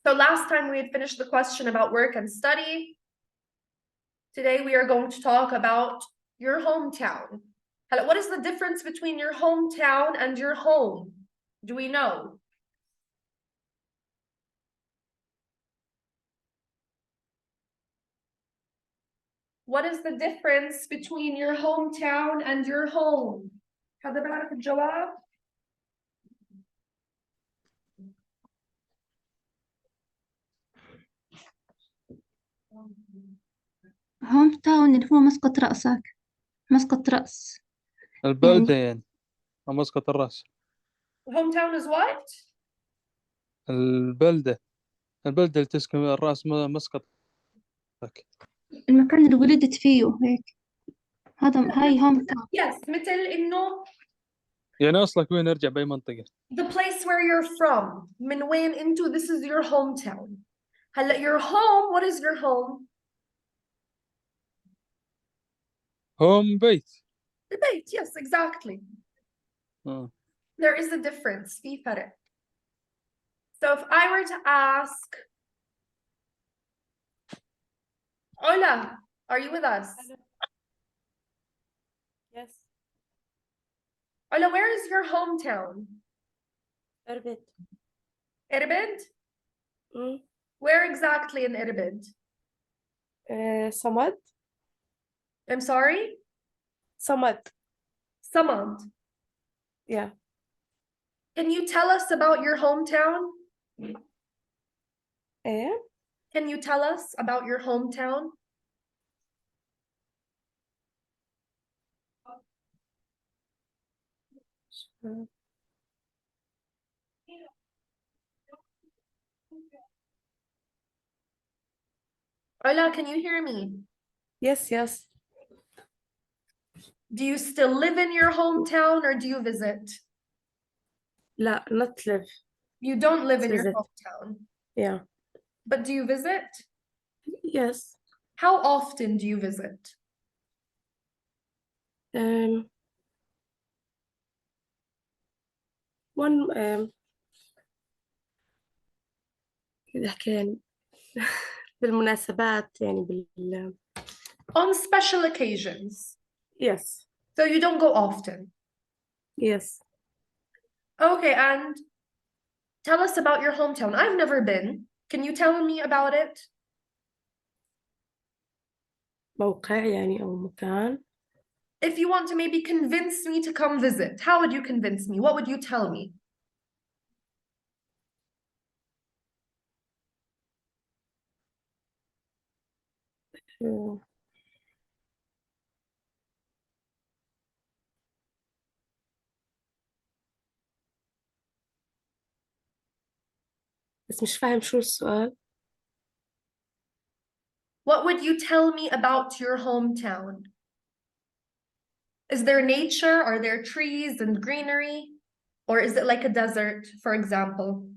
So last time we had finished the question about work and study. Today we are going to talk about your hometown. Hello, what is the difference between your hometown and your home? Do we know? What is the difference between your hometown and your home? حدا بيعرف الجواب؟ هوم تاون اللي هو مسقط رأسك، مسقط رأس البلدة يعني أو مسقط الرأس. Hometown is what? البلدة اللي تسكن الرأس مسقط. المكان اللي ولدت فيه هيك، هاي هوم تاون. Yes, مثل إنه يعني أصلك وين؟ أرجع بأي منطقة. the place where you're from. من وين into this is your hometown. هلا your home, what is your home? هوم بيت. البيت, yes, exactly. There is a difference. في فرق. So if I were to ask, Ola, are you with us? Yes. Ola, where is your hometown? Irbid. Irbid? Where exactly in Irbid? Samad. I'm sorry? Samad. Samad. Yeah. Can you tell us about your hometown? Eh? Can you tell us about your hometown? Ola, can you hear me? Yes, yes. Do you still live in your hometown or do you visit? لا, not live. You don't live in your Visit. hometown. Yeah. But do you visit? Yes. How often do you visit? One إذا كان بالمناسبات يعني On special occasions. Yes. So you don't go often. Yes. Okay, and tell us about your hometown. I've never been. Can you tell me about it? موقع يعني أو مكان. If you want to maybe convince me to come visit, how would you convince me? What would you tell me? بس مش فاهم شو السؤال. What would you tell me about your hometown? Is there nature? Are there trees and greenery? Or is it like a desert, for example?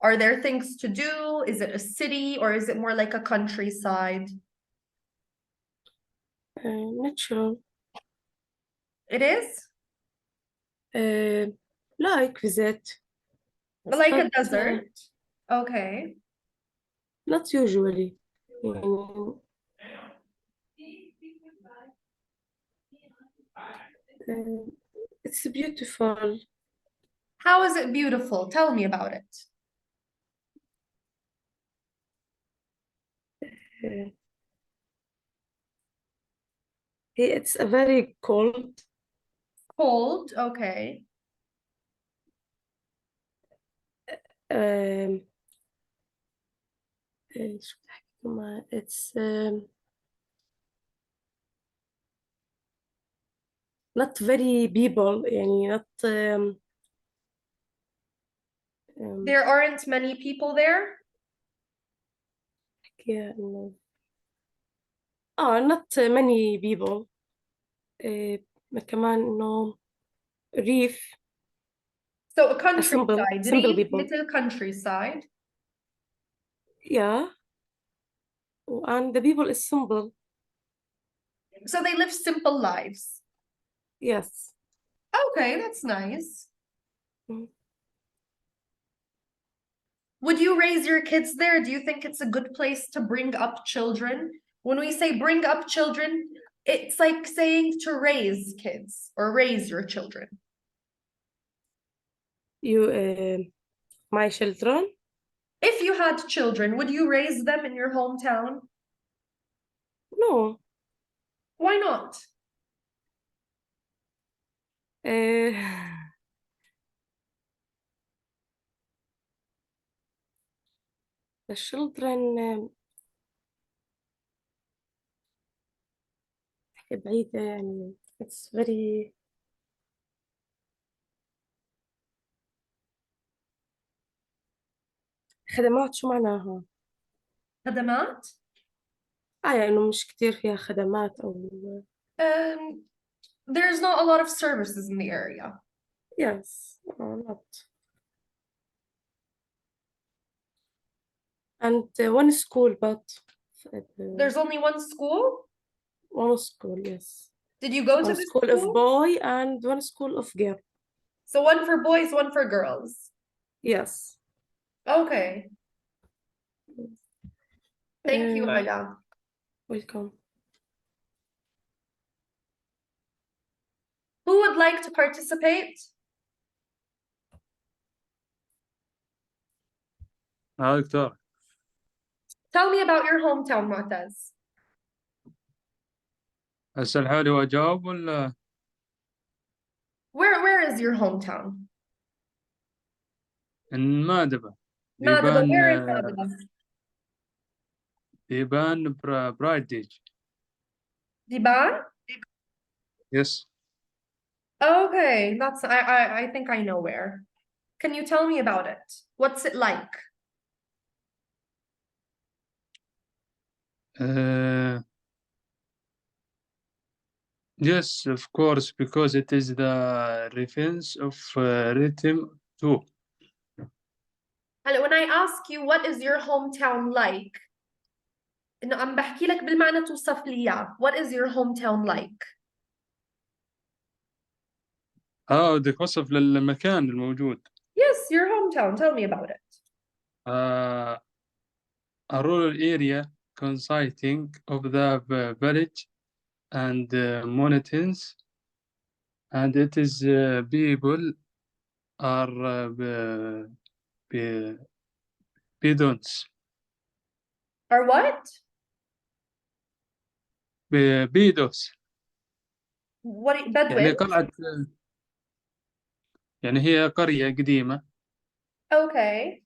Are there things to do? Is it a city or is it more like a countryside? Natural. It is? Like visit. Like a But, desert? Okay. Not usually. It's beautiful. How is it beautiful? Tell me about it. It's a very cold. Cold, okay. It's not very people يعني not There aren't many people there? yeah, no. Not many people. كمان إنه reef. So a countryside, simple people. little countryside. Yeah. And the people is simple. So they live simple lives. Yes. Okay, that's nice. Would you raise your kids there? Do you think it's a good place to bring up children? When we say bring up children, it's like saying to raise kids or raise your children. You, my children? If you had children, would you raise them in your hometown? No. Why not? Uh, the children بعيدة يعني it's very خدمات شو معناها؟ خدمات? يعني إنه مش كتير فيها خدمات أو There's not a lot of services in the area. yes, not. And one school, but There's only one school? one school, yes. Did you go to One the school of boy and one school of girl. So one for boys, one for girls. Yes. Okay. Thank you, Uh, Aya. Welcome. Who would like to participate? دكتور. Tell me about your hometown, Mu'taz. أسأل حالي وأجاوب ولا؟ Where is your hometown? المادبة. Madaba, where is ديبان Madaba? ديبان برايدج. Diban? Yes. Okay, that's I think I know where. Can you tell me about it? What's it like? Yes, of course, because it is the reference of rhythm too. هلا when I ask you what is your hometown like إنه عم بحكي لك بالمعنى توصف لي إياه. What is your hometown like? بدك وصف للمكان الموجود. Yes, your hometown. Tell me about it. A rural area consisting of the village and mountains, and it is people are pedants. Or what? بيدوس What يعني Bedouin? قلعة، يعني هي قرية قديمة. Okay.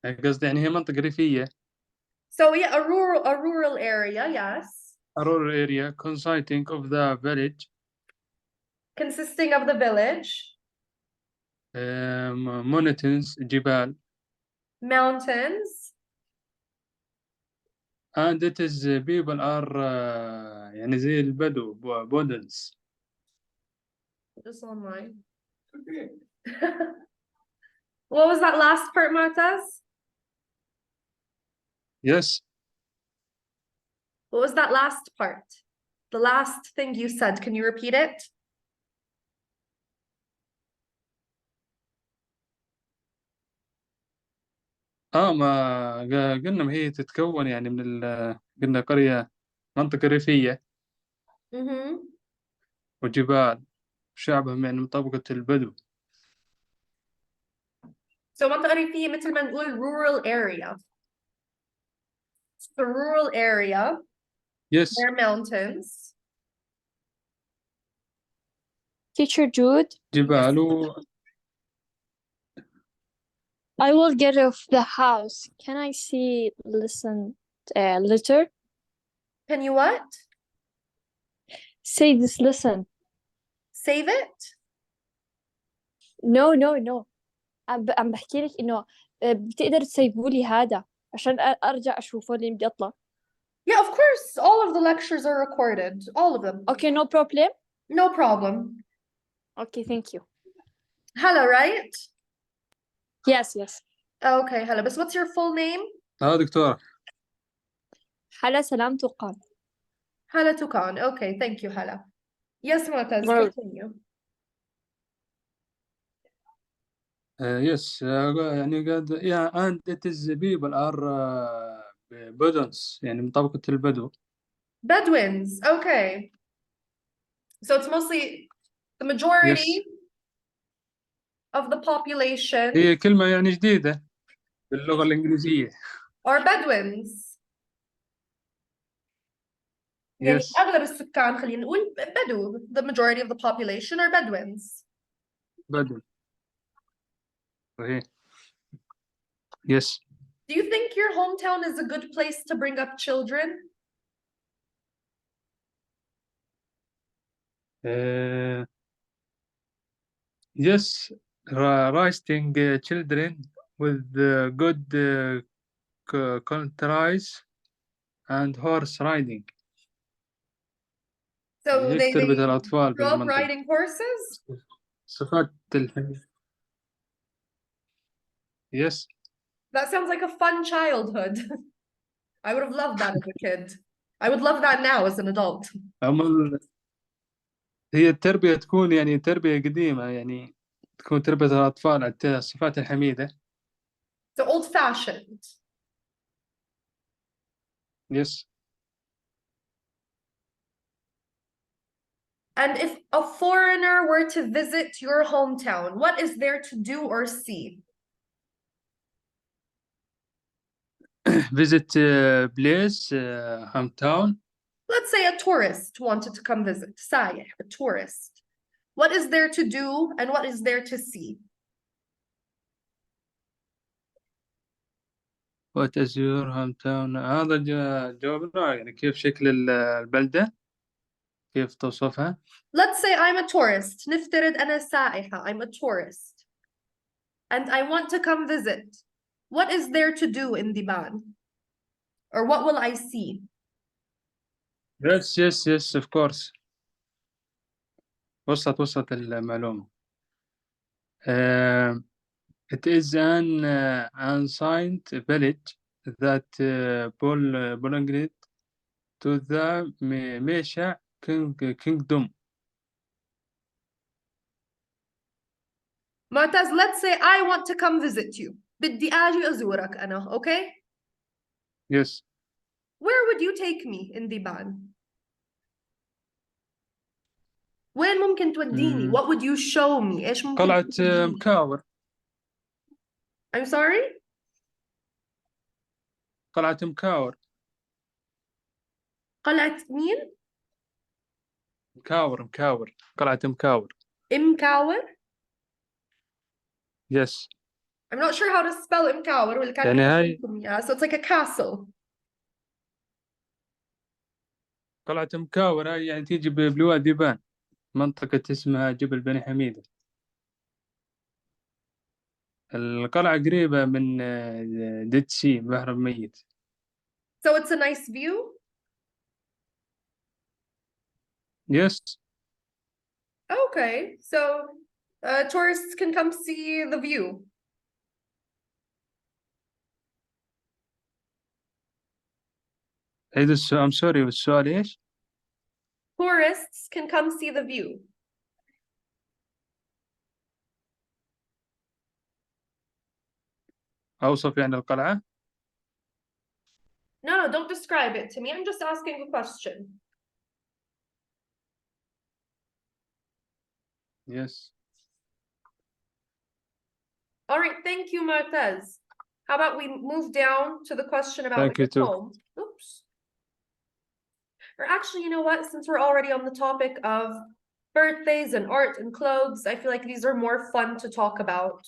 قصدي يعني هي منطقة ريفية. So yeah, a rural area, yes. A rural area consisting of the village, Consisting of the village, mountains جبال, mountains, and it is people are يعني زي البدو بدنس. just online. What was that last part, Mu'taz? Yes. What was that last part? The last thing you said, can you repeat it? ما قلنا ما هي تتكون يعني من قلنا قرية منطقة ريفية وجبال شعبهم يعني من طبقة البدو. So منطقة ريفية مثل ما نقول rural area. It's a rural area. Yes. There are mountains. Teacher Jude, جبال I will get off the house. Can I see listen letter? Can you what? Say this lesson. Save it? No. عم بحكي لك إنه بتقدر تسيبوا لي هذا عشان أرجع أشوفه لين بدي أطلع. Yeah, of course. All of the lectures are recorded. All of them. Okay, no problem. No problem. Okay, thank you. Hala, right? Yes. Okay, Hala. But what's your full name? دكتورة. حلا سلام تقام. Hala Tukan. Okay, thank you, Hala. Yes, Mu'taz, Well- continue. Yes, يعني قد yeah, and it is people are Bedouins يعني من طبقة البدو. Bedouins. Okay. So it's mostly the Yes. majority of the population هي كلمة يعني جديدة باللغة الإنجليزية. are Bedouins. يعني Yes. أغلب السكان خلينا نقول بدو. The majority of the population are Bedouins. بدو. صحيح. Yes. Do you think your hometown is a good place to bring up children? Yes, raising children with good countries and horse riding. So هيك they تربية الأطفال grow up بالمنطقة. riding horses? صفات الحميد. Yes. That sounds like a fun childhood. I would have loved that as a kid. I would love that now as an adult. هي التربية تكون يعني تربية قديمة يعني تكون تربية الأطفال على الصفات الحميدة. So old-fashioned. Yes. And if a foreigner were to visit your hometown, what is there to do or see? Visit place hometown. Let's say a tourist wanted to come visit, سايح, a tourist. What is there to do and what is there to see? What is your hometown? هذا جوابنا يعني كيف شكل البلدة؟ كيف توصفها؟ Let's say I'm a tourist. نفترض أنا سائحة. I'm a tourist. And I want to come visit. What is there to do in Diban? Or what will I see? Yes, of course. وصلت المعلومة. It is an ancient village that belonged to the Mesha kingdom. معتز, let's say I want to come visit you. بدي أجي أزورك أنا, okay? Yes. Where would you take me in Diban? وين ممكن توديني? What would you show me? إيش ممكن قلعة توديني؟ مكاور. I'm sorry? قلعة مكاور. قلعة مين؟ مكاور. قلعة مكاور. إمكاور? Yes. I'm not sure how to spell إمكاور واللي كان يعني هاي كاتبكم إياها. So it's like a castle. قلعة مكاور هاي يعني تيجي بلوادي ديبان، منطقة اسمها جبل بني حميدة. القلعة قريبة من ديد سي، بحر الميت. So it's a nice view? Yes. Okay, so tourists can come see the view. عيد السؤال. I'm sorry، السؤال إيش؟ Tourists can come see the view. أوصف يعني القلعة؟ No, don't describe it to me. I'm just asking a question. Yes. All right, thank you, Martez. How about we move down to the question about Thank you too. home? Oops. Or actually, you know what? Since we're already on the topic of birthdays and art and clothes, I feel like these are more fun to talk about.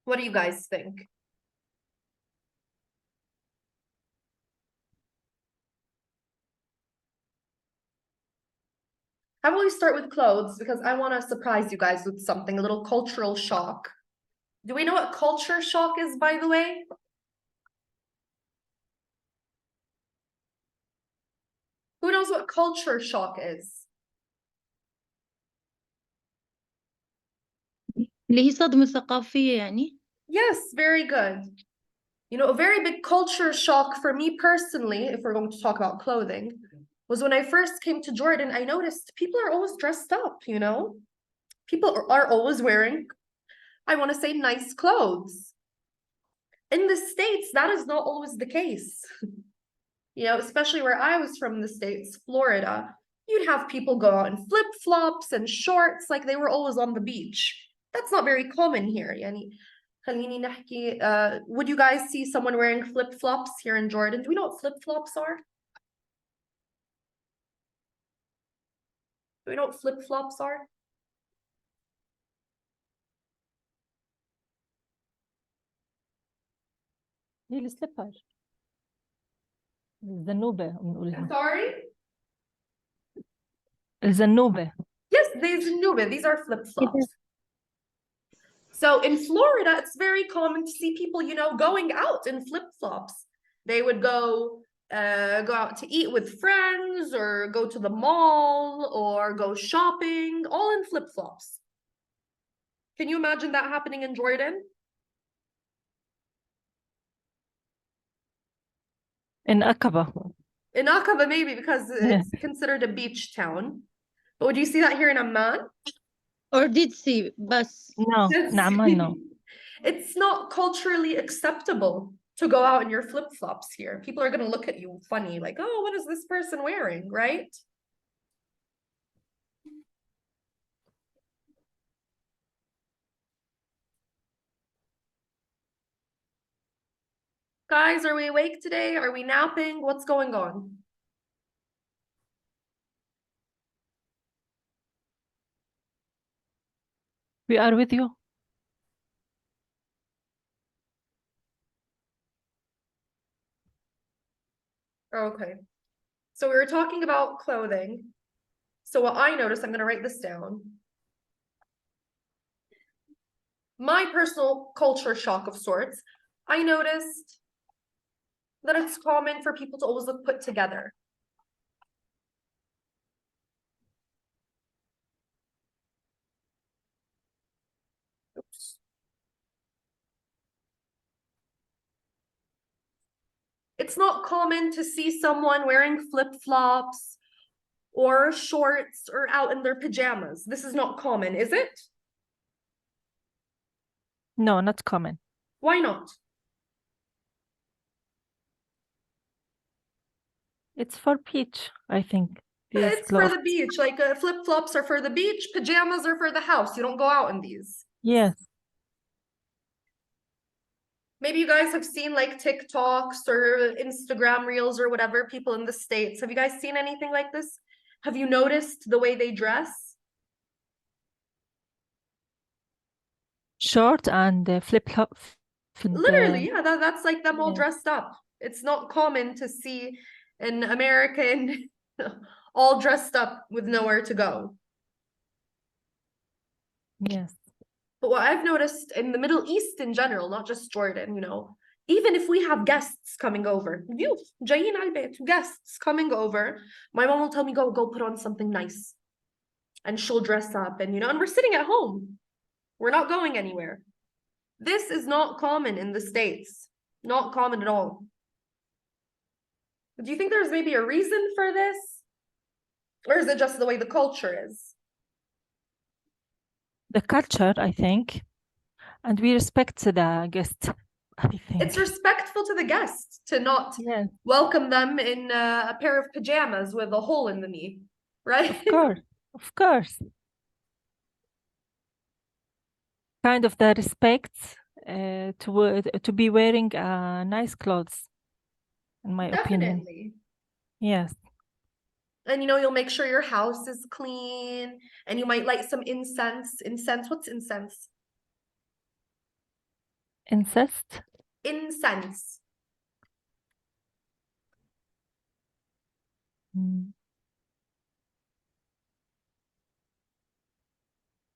What do you guys think? How about we start with clothes? Because I want to surprise you guys with something, a little cultural shock. Do we know what culture shock is, by the way? Who knows what culture shock is? اللي هي صدمة ثقافية يعني. Yes, very good. You know, a very big culture shock for me personally, if we're going to talk about clothing, was when I first came to Jordan. I noticed people are always dressed up, you know? People are always wearing I want to say nice clothes. In the States, that is not always the case. You know, especially where I was from, the States, Florida, you'd have people go out in flip-flops and shorts like they were always on the beach. That's not very common here. يعني خليني نحكي, would you guys see someone wearing flip-flops here in Jordan? Do we know what flip-flops are? Do we know what flip-flops are? هي السليبر الزنوبة بنقولها Sorry? الزنوبة Yes, these are flip-flops. So in Florida, it's very common to see people, you know, going out in flip-flops. They would go out to eat with friends or go to the mall or go shopping, all in flip-flops. Can you imagine that happening in Jordan? in Aqaba. In Aqaba, maybe because it's considered a beach town. But would you see that here in Amman? Or did see bus. No, It's- نعمان no. It's not culturally acceptable to go out in your flip-flops here. People are going to look at you funny, like, oh, what is this person wearing, right? Guys, are we awake today? Are we napping? What's going on? We are with you. Okay. So we were talking about clothing. So what I noticed, I'm going to write this down. My personal culture shock of sorts, I noticed that it's common for people to always look put together. Oops. It's not common to see someone wearing flip-flops or shorts or out in their pajamas. This is not common, is it? No, not common. Why not? It's for beach, I think. These It's for clothes. the beach, like flip-flops are for the beach, pajamas are for the house. You don't go out in these. Yes. Maybe you guys have seen like TikToks or Instagram reels or whatever, people in the States. Have you guys seen anything like this? Have you noticed the way they dress? Short and flip-flop. Literally, yeah, that's like them all yeah. dressed up. It's not common to see an American all dressed up with nowhere to go. Yes. But what I've noticed in the Middle East in general, not just Jordan, you know, even if we have guests coming over, ضيوف جايين على البيت, guests coming over, my mom will tell me, go put on something nice. And she'll dress up and, you know, and we're sitting at home. We're not going anywhere. This is not common in the States. Not common at all. Do you think there's maybe a reason for this? Or is it just the way the culture is? The culture, I think. And we respect the guest, I think. It's respectful to the guests to not Yes, welcome them in a pair of pajamas with a hole in the knee, right? of course. Of course. Kind of the respect to be wearing nice clothes, in my opinion. Definitely. Yes. And you know, you'll make sure your house is clean and you might light some incense. Incense, what's incense? Incest? Incense. Mm.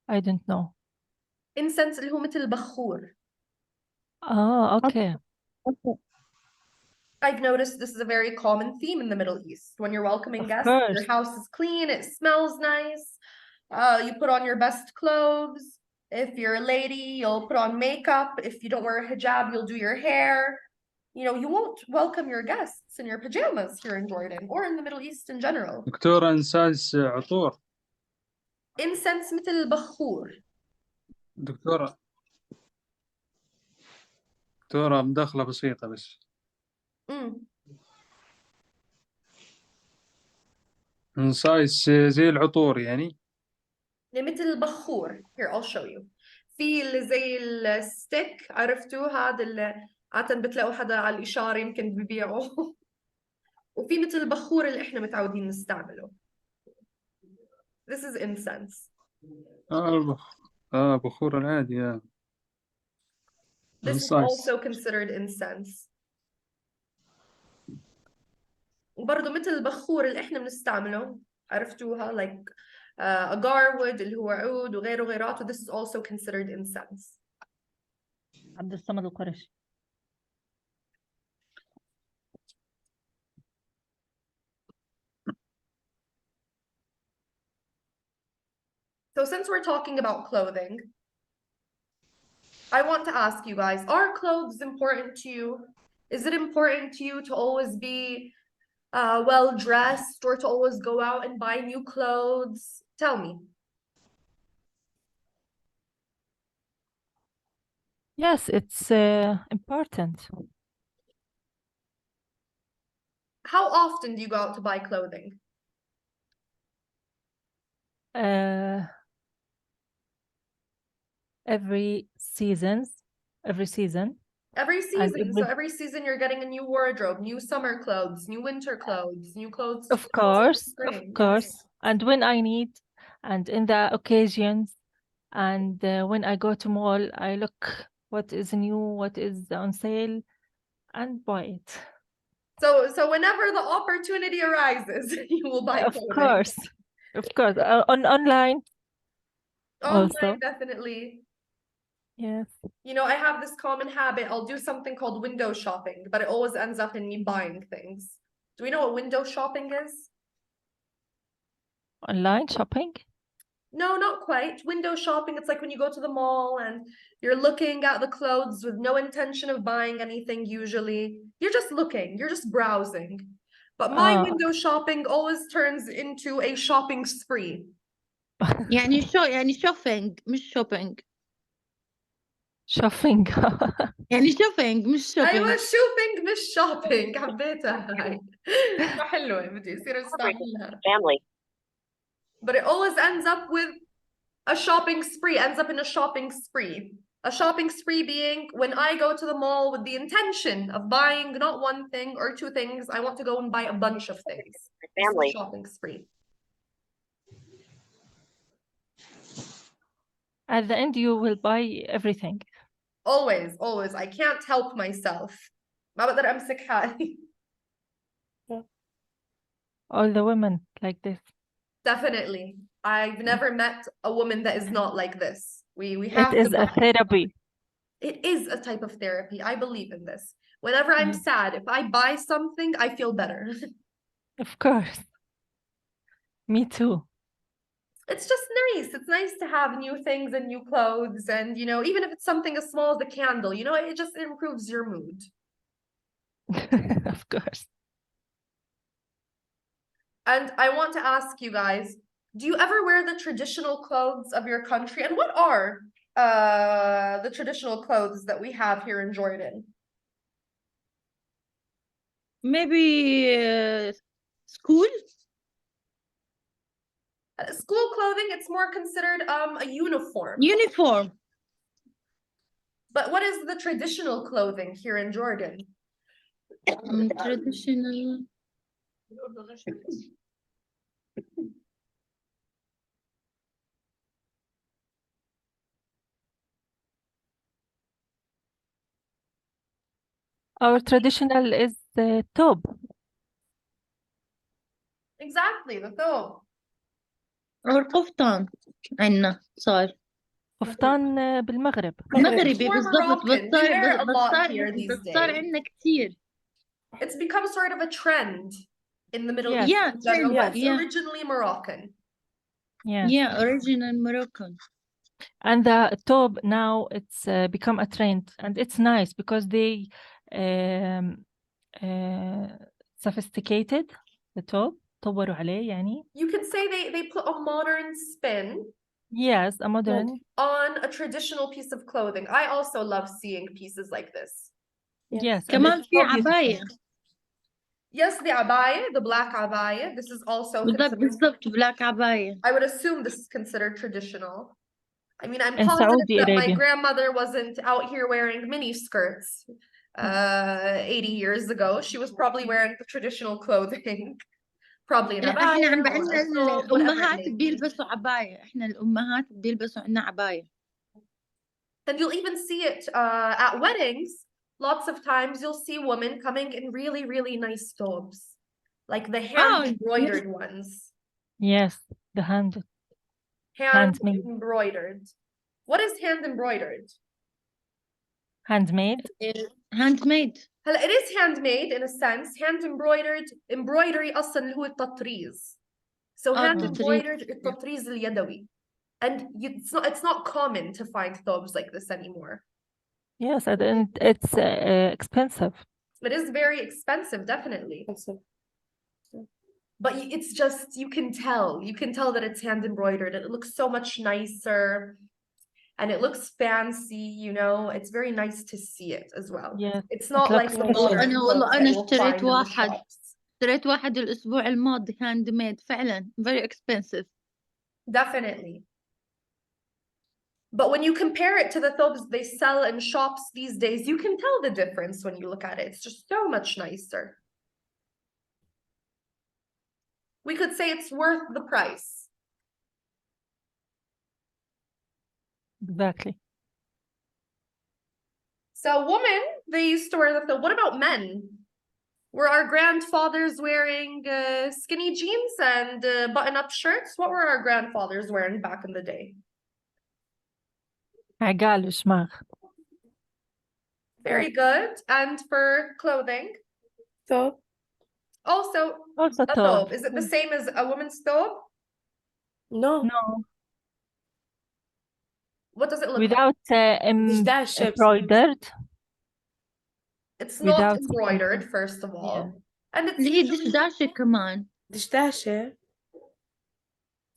I don't know. Incense اللي هو مثل بخور. Oh, okay. I've noticed this is a very common theme in the Middle East. When you're welcoming Of guests, your course. house is clean, it smells nice. You put on your best clothes. If you're a lady, you'll put on makeup. If you don't wear a hijab, you'll do your hair. You know, you won't welcome your guests in your pajamas here in Jordan or in the Middle East in general. دكتورة إنساس عطور. Incense مثل البخور. دكتورة دكتورة مداخلة بسيطة بس. Mm. نصايص زي العطور يعني. مثل البخور. Here I'll show you. في اللي زي الستيك، عرفتوا هذا اللي عادة بتلاقوا حدا على الإشارة يمكن ببيعه. وفي مثل البخور اللي إحنا متعودين نستعمله. This is incense. بخور العادي. This is نصايص. also considered incense. وبرضه مثل البخور اللي إحنا بنستعمله، عرفتوها like agarwood اللي هو عود وغيره غيراته. This is also considered incense. عبد الصمد القرشي. So since we're talking about clothing, I want to ask you guys, are clothes important to you? Is it important to you to always be well dressed or to always go out and buy new clothes? Tell me. Yes, it's important. How often do you go out to buy clothing? Every season. Every season. every- So every season you're getting a new wardrobe, new summer clothes, new winter clothes, new clothes. Of for course, spring. and when I need, and in the occasions, and when I go to mall, I look what is new, what is on sale, and buy it. So whenever the opportunity arises, you will buy Of clothing. course, on online. Online, Also. definitely. Yes. You know, I have this common habit. I'll do something called window shopping, but it always ends up in me buying things. Do we know what window shopping is? Online shopping? No, not quite. Window shopping, it's like when you go to the mall and you're looking at the clothes with no intention of buying anything usually. You're just looking, you're just browsing. But my window shopping always turns into a shopping spree. يعني shopping مش shopping. Shopping. يعني shopping مش shopping. أيوة shopping مش shopping. حبيتها هاي. حلوة بدي أصير أستعملها. Family. But it always ends up with a shopping spree, ends up in a shopping spree. A shopping spree being when I go to the mall with the intention of buying not one thing or two things, I want to go and buy a bunch of things. Family. It's a shopping spree. At the end, you will buy everything. Always, always. I can't help myself. ما بقدر أمسك حالي. All the women like this. Definitely. I've never met a woman that is not like this. We have It is to a therapy. It is a type of therapy. I believe in this. Whenever I'm sad, if I buy something, I feel better. Of course. Me too. It's just nice. It's nice to have new things and new clothes. And, you know, even if it's something as small as a candle, you know, it just improves your mood. Of course. And I want to ask you guys, do you ever wear the traditional clothes of your country? And what are the traditional clothes that we have here in Jordan? Maybe school. School clothing, it's more considered a uniform. Uniform. But what is the traditional clothing here in Jordan? Traditional. Our traditional is the top. Exactly, the thobe. Or قفطان عنا صار. قفطان بالمغرب. مغربي More بالضبط. Moroccan. We wear a lot here these صار days. عنا كتير. It's become sort of a trend in the Middle Yes. East. Yeah, in general, but trend, it's yeah. originally Moroccan. Yes. Yeah, original Moroccan. And the top now it's become a trend, and it's nice because they sophisticated the top. طوروا عليه يعني. You could say they put a modern spin Yes, a modern. on a traditional piece of clothing. I also love seeing pieces like this. Yes. Yes, and كمان it's في so beautiful. عباية. Yes, the abaya, the black abaya. This is also considered, بالضبط بلاك عباية. I would assume this is considered traditional. I mean, I'm In positive Saudi that my Arabia. grandmother wasn't out here wearing mini skirts 80 years ago. She was probably wearing the traditional clothing. Probably an لا احنا abaya عم or عندنا a thobe, whatever it الأمهات may be. بيلبسوا عباية. احنا الأمهات بيلبسوا عنا عباية. And you'll even see it at weddings. Lots of times you'll see women coming in really, really nice thobes. Like the hand embroidered ones. Yes, the hand Hand Handmade. embroidered. What is hand embroidered? handmade. handmade. هلا it is handmade in a sense. Hand embroidered embroidery أصلا اللي هو التطريز. So hand التطريز. embroidered التطريز اليدوي. And it's not common to find thobes like this anymore. Yes, and it's expensive. It is very expensive, definitely. But it's just, you can tell that it's hand embroidered. It looks so much nicer and it looks fancy, you know, it's very nice to see it as well. Yes, It's not looks like the special. modern والله clothes أنا that you'll اشتريت find in the واحد. shops. اشتريت واحد الأسبوع الماضي هاند ميد فعلا very expensive. Definitely. But when you compare it to the thobes they sell in shops these days, you can tell the difference when you look at it. It's just so much nicer. We could say it's worth the price. Exactly. So women, they used to wear the thobe. What about men? Were our grandfathers wearing skinny jeans and button-up shirts? What were our grandfathers wearing back in the day? عقال وشماغ. Very good. And for clothing? Thobe. Also, Also a thobe. thobe. Is it the same as a woman's thobe? No. No, What does it look like? without دشداشة embroidered. It's not without embroidered, first of all. And it's اللي هي usually, دشداشة كمان. دشداشة.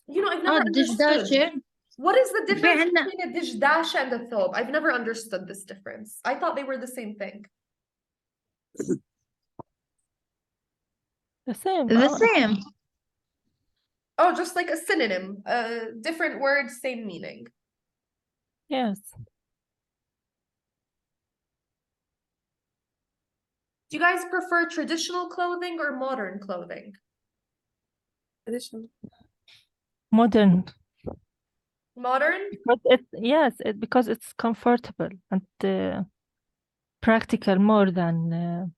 you know, I've never understood. دشداشة. What is the difference عنا- between a dishdash and a thobe? I've never understood this difference. I thought they were the same thing. The same. the Oh, same. Oh, just like a synonym, different words, same meaning. yes. Do you guys prefer traditional clothing or modern clothing? Additional. Modern. Modern? But it's yes, because it's comfortable and practical more than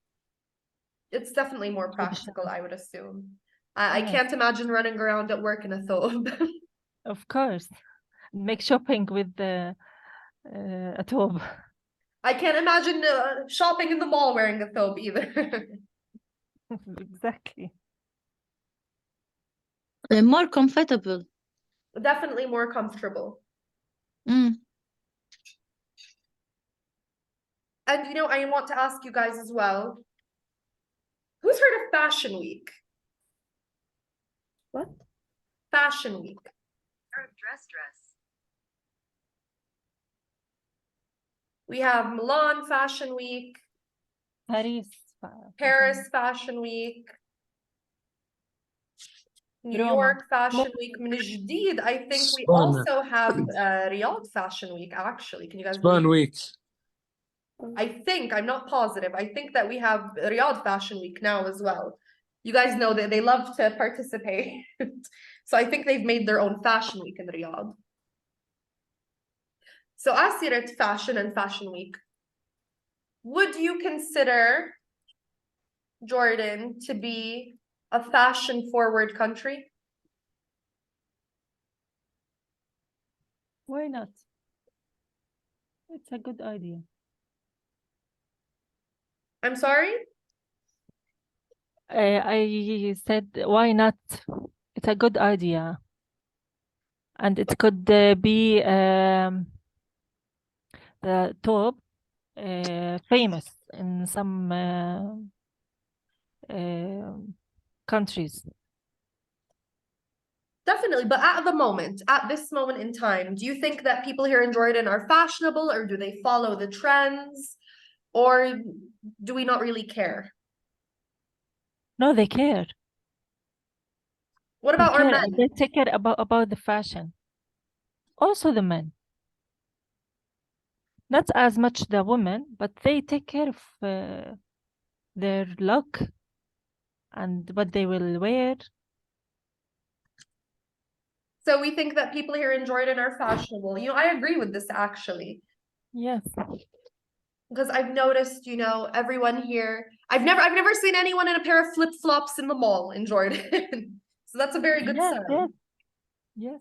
It's definitely more practical, I would assume. I Yes. can't imagine running around at work in a thobe. of course. Make shopping with the a thobe. I can't imagine shopping in the mall wearing a thobe either. Exactly. more comfortable. Definitely more comfortable. Mm. And you know, I want to ask you guys as well. Who's heard of Fashion Week? What? Fashion Week. Dress. We have Milan Fashion Week, Paris Fashion Week, New Roma. York Fashion Week. من جديد, I think we Spain. also have Riyadh Fashion Week, actually. Can you guys Span believe? week. I think, I'm not positive. I think that we have Riyadh Fashion Week now as well. You guys know that they love to participate. So I think they've made their own Fashion Week in Riyadh. So Asirat Fashion and Fashion Week. Would you consider Jordan to be a fashion-forward country? Why not? It's a good idea. I'm sorry? I said, why not? It's a good idea. And it could be the top famous in some countries. Definitely, but at this moment in time, do you think that people here in Jordan are fashionable or do they follow the trends? Or do we not really care? No, they care. What They about our care. men? They take care about the fashion. Also the men. Not as much the women, but they take care of their look and what they will wear. So we think that people here in Jordan are fashionable. You know, I agree with this actually. Yes. Because I've noticed, you know, everyone here. I've never seen anyone in a pair of flip-flops in the mall in Jordan. So that's a very good Yes, sign. yes,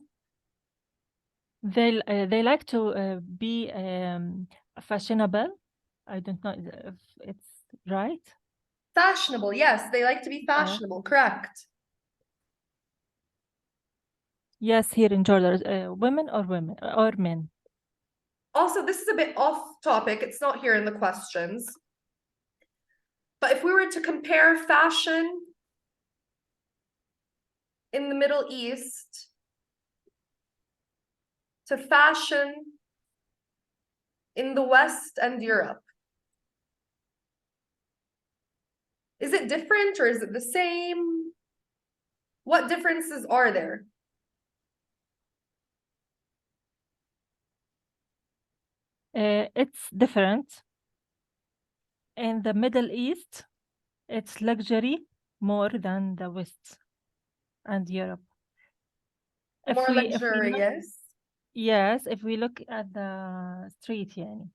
yes. They like to be fashionable. I don't know if it's right. Fashionable, yes, they like to be fashionable, correct. Yes, here in Jordan, women or men. Also, this is a bit off topic. It's not here in the questions. But if we were to compare fashion in the Middle East to fashion in the West and Europe, is it different or is it the same? What differences are there? It's different. In the Middle East, it's luxury more than the West and Europe. If More we look- luxurious. yes, if we look at the street, yani.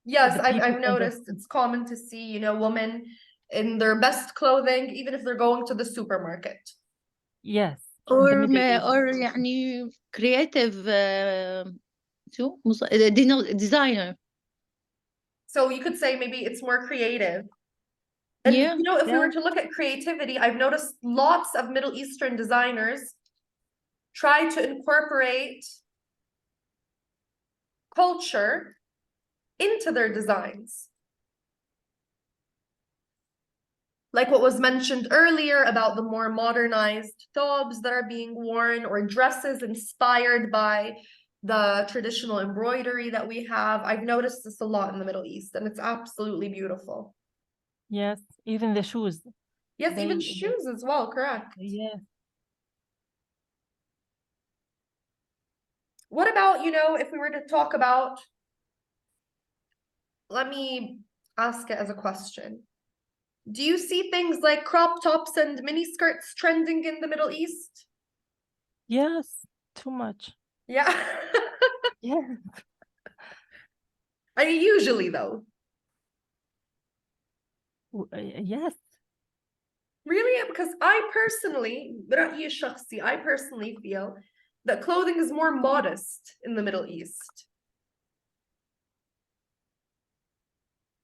Yes, The people I've in the noticed it's common to see, you know, women in their best clothing, even if they're going to the supermarket. yes, in the or Middle East. or يعني creative شو designer. So you could say maybe it's more creative. And Yeah, you know, if we were yeah. to look at creativity, I've noticed lots of Middle Eastern designers try to incorporate culture into their designs. Like what was mentioned earlier about the more modernized thobes that are being worn, or dresses inspired by the traditional embroidery that we have. I've noticed this a lot in the Middle East, and it's absolutely beautiful. Yes, even the shoes. Yes, even They- shoes as well, correct. Yes. What about, you know, if we were to talk about, let me ask it as a question. Do you see things like crop tops and mini skirts trending in the Middle East? Yes, too much. Yeah. Yeah. I mean, usually though. Yes. Really? Because I personally, برأيي الشخصي, I personally feel that clothing is more modest in the Middle East.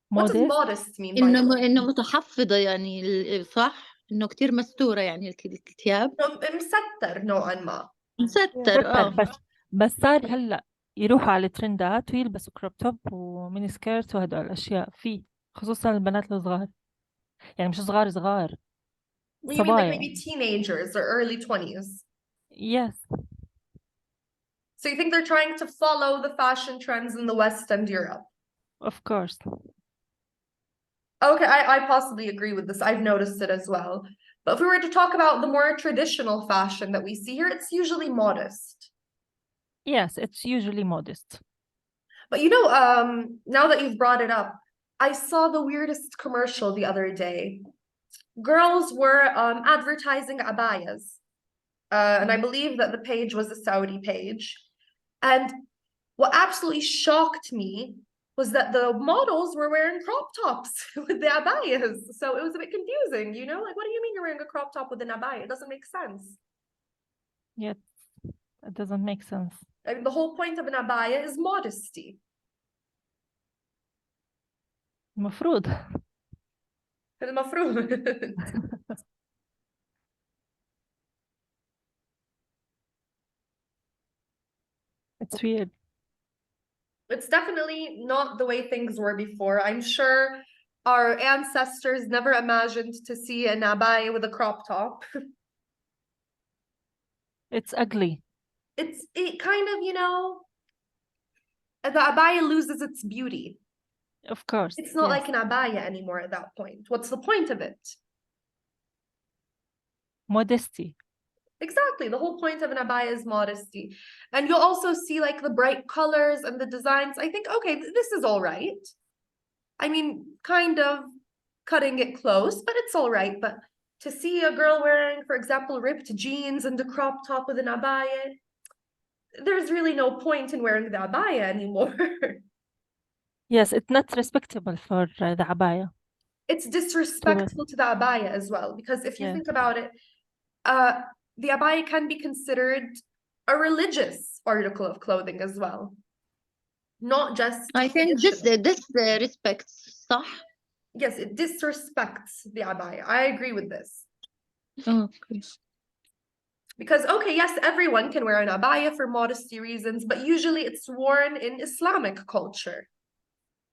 What does Modest. modest mean, by the way? انه متحفظة يعني صح انه كتير مستورة يعني الثياب مستر نوعا ما. مستر بس صار هلا يروحوا على الترندات ويلبسوا كروب توب وميني سكيرت وهدول الاشياء في خصوصا البنات الصغار، يعني مش صغار You mean like صبايا. maybe teenagers or early 20s? Yes, So you think they're trying to follow the fashion trends in the West and Europe? of course. Okay, I possibly agree with this. I've noticed it as well. But if we were to talk about the more traditional fashion that we see here, it's usually modest. Yes, it's usually modest. But you know, now that you've brought it up, I saw the weirdest commercial the other day. Girls were advertising abayas. And I believe that the page was a Saudi page. And what absolutely shocked me was that the models were wearing crop tops with the abayas. So it was a bit confusing, you know? Like, what do you mean you're wearing a crop top with an abaya? It doesn't make sense. Yet it doesn't make sense. I mean, the whole point of an abaya is modesty. المفروض. المفروض. It's weird. It's definitely not the way things were before. I'm sure our ancestors never imagined to see an abaya with a crop top. It's ugly. It kind of, you know, the abaya loses its beauty. Of course. It's not yes. like an abaya anymore at that point. What's the point of it? Modesty. Exactly. The whole point of an abaya is modesty. And you'll also see like the bright colors and the designs. I think, okay, this is all right. I mean, kind of cutting it close, but it's all right. But to see a girl wearing, for example, ripped jeans and a crop top with an abaya, there's really no point in wearing the abaya anymore. Yes, it's not respectable for the abaya. It's disrespectful to the abaya as well, because if you Yeah. think about it, the abaya can be considered a religious article of clothing as well, not just I think traditional. respects صح. Yes, it disrespects the abaya. I agree with this. Okay. Because, okay, yes, everyone can wear an abaya for modesty reasons, but usually it's worn in Islamic culture.